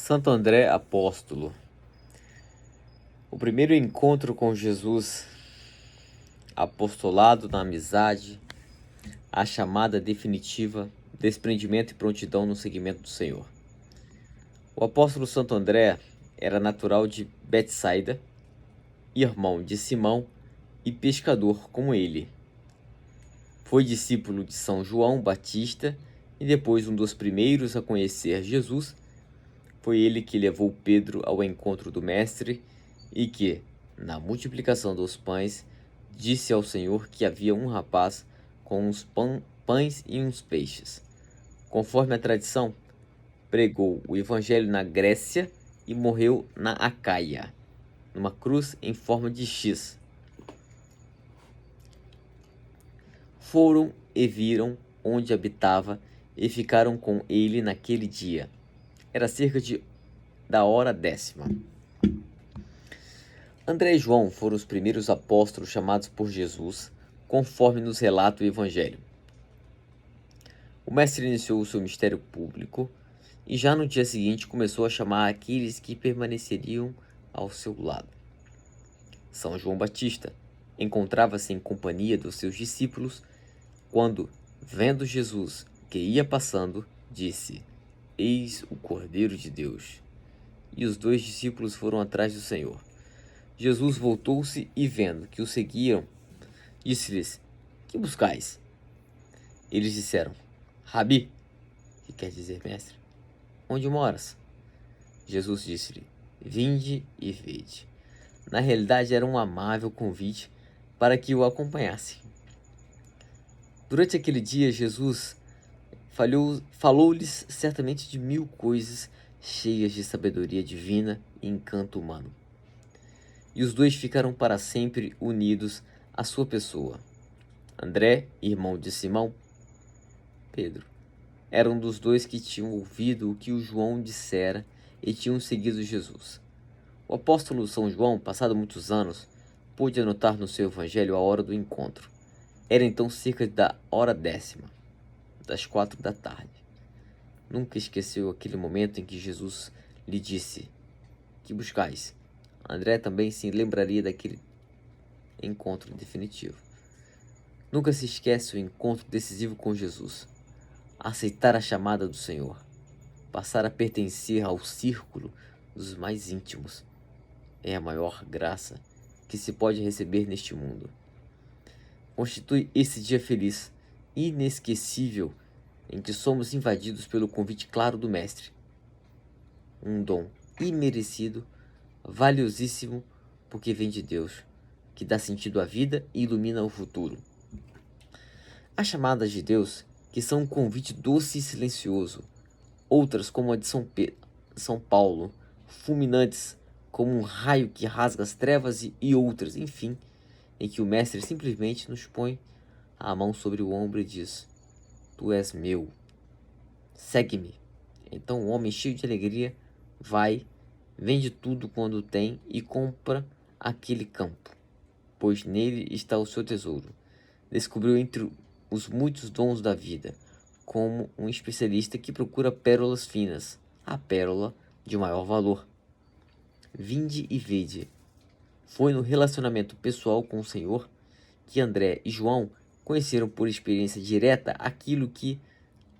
Santo André Apóstolo. O primeiro encontro com Jesus, apostolado na amizade, a chamada definitiva, desprendimento e prontidão no seguimento do Senhor. O apóstolo Santo André era natural de Betsaida, irmão de Simão e pescador como ele. Foi discípulo de São João Batista e depois um dos primeiros a conhecer Jesus. Foi ele que levou Pedro ao encontro do Mestre e que, na multiplicação dos pães, disse ao Senhor que havia um rapaz com uns pães e uns peixes. Conforme a tradição, pregou o Evangelho na Grécia e morreu na Acaia, numa cruz em forma de X. Foram e viram onde habitava e ficaram com ele naquele dia. Era cerca da hora 10ª. André e João foram os primeiros apóstolos chamados por Jesus, conforme nos relata o Evangelho. O Mestre iniciou o seu ministério público e já no dia seguinte começou a chamar aqueles que permaneceriam ao seu lado. São João Batista encontrava-se em companhia dos seus discípulos quando, vendo Jesus que ia passando, disse: "Eis o Cordeiro de Deus." E os 2 discípulos foram atrás do Senhor. Jesus voltou-se e, vendo que o seguiam, disse-lhes: "Que buscais?" Eles disseram: "Rabi", que quer dizer mestre, "onde moras?" Jesus disse-lhe: "Vinde e vede." Na realidade, era um amável convite para que o acompanhassem. Durante aquele dia, Jesus falou-lhes certamente de 1000 coisas cheias de sabedoria divina e encanto humano. E os 2 ficaram para sempre unidos à sua pessoa. André, irmão de Simão, Pedro, era um dos 2 que tinham ouvido o que o João dissera e tinham seguido Jesus. O apóstolo São João, passado muitos anos, pôde anotar no seu evangelho a hora do encontro. Era então cerca da hora 10ª, das 4 da tarde. Nunca esqueceu aquele momento em que Jesus lhe disse: "Que buscais?" André também se lembraria daquele encontro definitivo. Nunca se esquece o encontro decisivo com Jesus. Aceitar a chamada do Senhor. Passar a pertencer ao círculo dos mais íntimos. É a maior graça que se pode receber neste mundo. Constitui esse dia feliz, inesquecível, em que somos invadidos pelo convite claro do Mestre. Um dom imerecido, valiosíssimo, porque vem de Deus, que dá sentido à vida e ilumina o futuro. Há chamadas de Deus que são um convite doce e silencioso, outras, como a de São Paulo, fulminantes, como um raio que rasga as trevas, e outras, enfim, em que o Mestre simplesmente nos põe a mão sobre o ombro e diz: "Tu és meu, segue-me." Então o homem, cheio de alegria, vai, vende tudo quando tem e compra aquele campo, pois nele está o seu tesouro. Descobriu entre os muitos dons da vida, como um especialista que procura pérolas finas, a pérola de maior valor. Vinde e vede. Foi no relacionamento pessoal com o Senhor que André e João conheceram por experiência direta aquilo que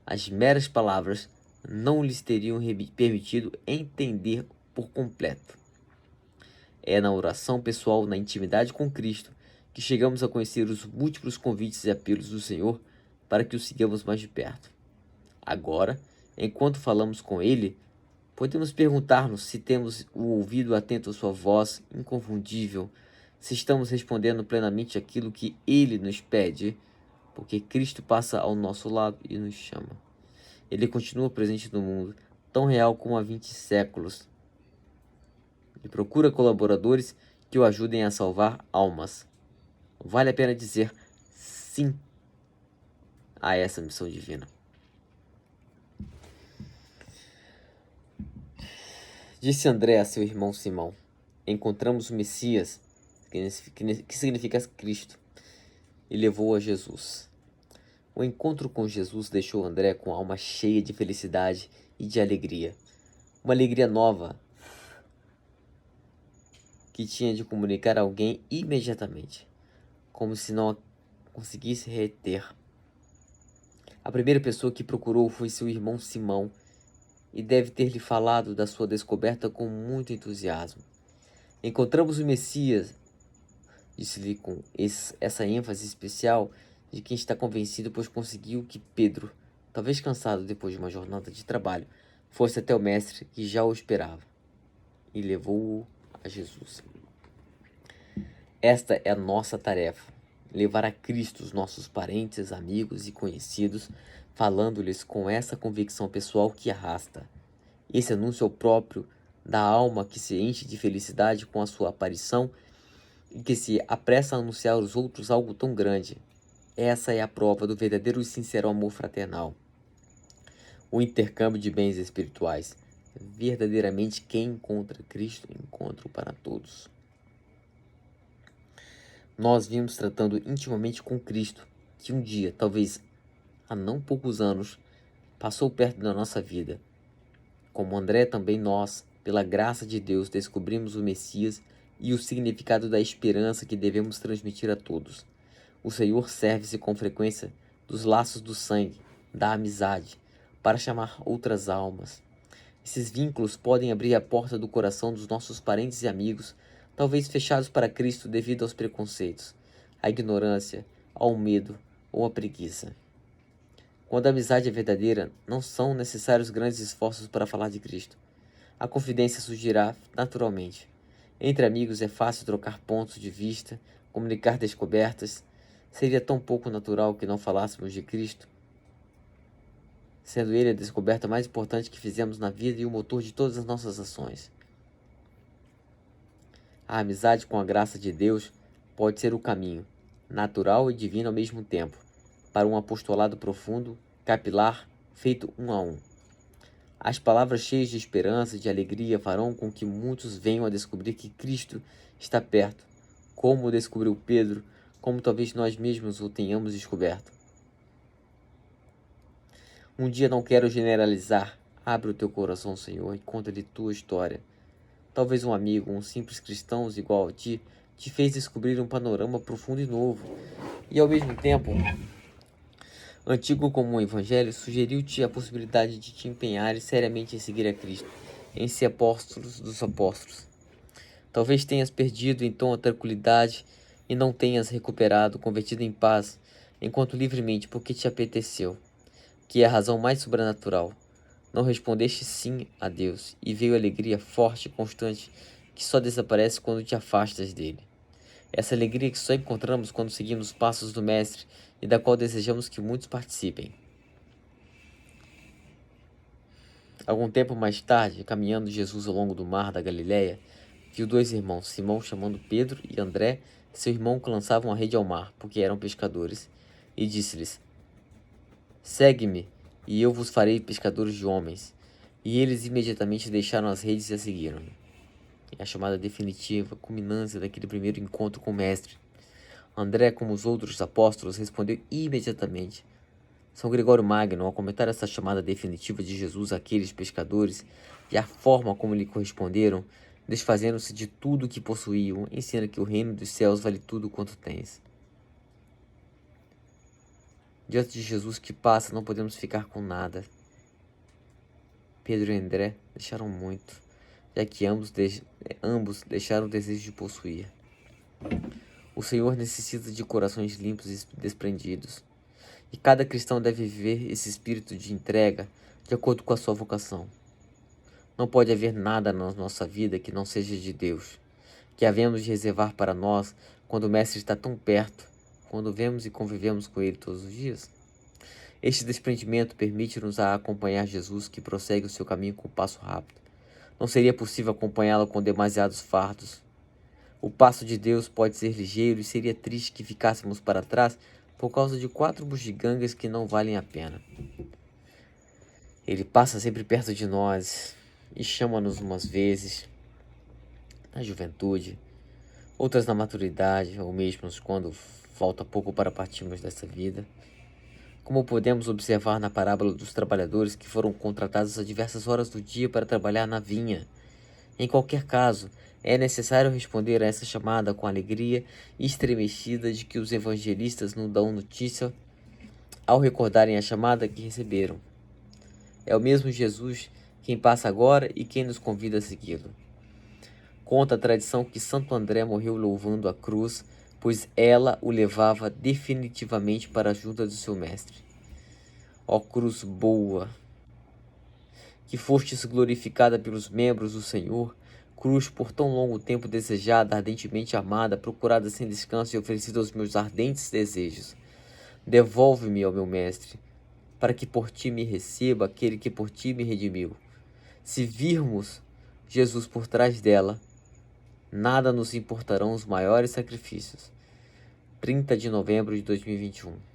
as meras palavras não lhes teriam permitido entender por completo. É na oração pessoal, na intimidade com Cristo, que chegamos a conhecer os múltiplos convites e apelos do Senhor para que o sigamos mais de perto. Agora, enquanto falamos com Ele, podemos perguntar-nos se temos o ouvido atento à sua voz inconfundível, se estamos respondendo plenamente aquilo que Ele nos pede, porque Cristo passa ao nosso lado e nos chama. Ele continua presente no mundo, tão real como há 20 séculos, e procura colaboradores que o ajudem a salvar almas. Vale a pena dizer sim a essa missão divina. Disse André a seu irmão Simão: "Encontramos o Messias", que significa Cristo, e levou a Jesus. O encontro com Jesus deixou André com a alma cheia de felicidade e de alegria. uma alegria nova que tinha de comunicar a alguém imediatamente, como se não a conseguisse reter. A primeira pessoa que procurou foi seu irmão Simão, e deve ter lhe falado da sua descoberta com muito entusiasmo. Encontramos o Messias, disse-lhe com essa ênfase especial de quem está convencido, pois conseguiu que Pedro, talvez cansado depois de uma jornada de trabalho, fosse até o mestre que já o esperava e levou-o a Jesus. Esta é a nossa tarefa, levar a Cristo os nossos parentes, amigos e conhecidos, falando-lhes com essa convicção pessoal que arrasta. Esse anúncio é o próprio da alma que se enche de felicidade com a sua aparição e que se apressa a anunciar aos outros algo tão grande. Essa é a prova do verdadeiro e sincero amor fraternal. O intercâmbio de bens espirituais. Verdadeiramente, quem encontra Cristo, encontra-o para todos. Nós vimos tratando intimamente com Cristo, que um dia, talvez há não poucos anos, passou perto da nossa vida. Como André, também nós, pela graça de Deus, descobrimos o Messias e o significado da esperança que devemos transmitir a todos. O Senhor serve-se com frequência dos laços do sangue, da amizade, para chamar outras almas. Esses vínculos podem abrir a porta do coração dos nossos parentes e amigos, talvez fechados para Cristo devido aos preconceitos, à ignorância, ao medo ou à preguiça. Quando a amizade é verdadeira, não são necessários grandes esforços para falar de Cristo. A confidência surgirá naturalmente. Entre amigos é fácil trocar pontos de vista, comunicar descobertas. Seria tão pouco natural que não falássemos de Cristo, sendo Ele a descoberta mais importante que fizemos na vida e o motor de todas as nossas ações. A amizade com a graça de Deus pode ser o caminho, natural e divino ao mesmo tempo, para um apostolado profundo, capilar, feito um a um. As palavras cheias de esperança e de alegria farão com que muitos venham a descobrir que Cristo está perto, como o descobriu Pedro, como talvez nós mesmos o tenhamos descoberto. Um dia não quero generalizar. Abre o teu coração, Senhor, e conta-lhe tua história. Talvez um amigo, um simples cristão igual a ti, te fez descobrir um panorama profundo e novo. E ao mesmo tempo, antigo como o Evangelho, sugeriu-te a possibilidade de te empenhares seriamente em seguir a Cristo, em ser apóstolos dos apóstolos. Talvez tenhas perdido então a tranquilidade e não tenhas recuperado, convertido em paz, enquanto livremente porque te apeteceu, que é a razão mais sobrenatural. Não respondeste sim a Deus, e veio a alegria forte e constante, que só desaparece quando te afastas dele. Essa alegria que só encontramos quando seguimos os passos do Mestre e da qual desejamos que muitos participem. Algum tempo mais tarde, caminhando Jesus ao longo do mar da Galileia, viu dois irmãos, Simão chamando Pedro e André, seu irmão, que lançavam a rede ao mar, porque eram pescadores, e disse-lhes: Segue-me, e eu vos farei pescadores de homens. E eles imediatamente deixaram as redes e a seguiram. É a chamada definitiva, culminância daquele primeiro encontro com o Mestre. André, como os outros apóstolos, respondeu imediatamente. São Gregório Magno, ao comentar essa chamada definitiva de Jesus àqueles pescadores e a forma como lhe corresponderam, desfazendo-se de tudo o que possuíam, ensina que o reino dos céus vale tudo quanto tens. Diante de Jesus que passa, não podemos ficar com nada. Pedro e André deixaram muito, já que ambos deixaram o desejo de possuir. O Senhor necessita de corações limpos e desprendidos. E cada cristão deve viver esse espírito de entrega de acordo com a sua vocação. Não pode haver nada na nossa vida que não seja de Deus, que havemos de reservar para nós quando o Mestre está tão perto, quando vemos e convivemos com Ele todos os dias. Este desprendimento permite-nos a acompanhar Jesus, que prossegue o seu caminho com passo rápido. Não seria possível acompanhá-lo com demasiados fardos. O passo de Deus pode ser ligeiro e seria triste que ficássemos para trás por causa de 4 bugigangas que não valem a pena. Ele passa sempre perto de nós e chama-nos umas vezes na juventude, outras na maturidade, ou mesmo quando falta pouco para partirmos dessa vida. como podemos observar na parábola dos trabalhadores que foram contratados a diversas horas do dia para trabalhar na vinha. Em qualquer caso, é necessário responder a essa chamada com alegria estremecida de que os evangelistas nos dão notícia ao recordarem a chamada que receberam. É o mesmo Jesus quem passa agora e quem nos convida a segui-lo. Conta a tradição que Santo André morreu louvando a cruz, pois ela o levava definitivamente para a junta do seu mestre. Ó cruz boa, que fostes glorificada pelos membros do Senhor, cruz por tão longo tempo desejada, ardentemente amada, procurada sem descanso e oferecida aos meus ardentes desejos. Devolve-me ao meu mestre, para que por ti me receba aquele que por ti me redimiu. Se virmos Jesus por trás dela, nada nos importarão os maiores sacrifícios. 30 de novembro de 2021.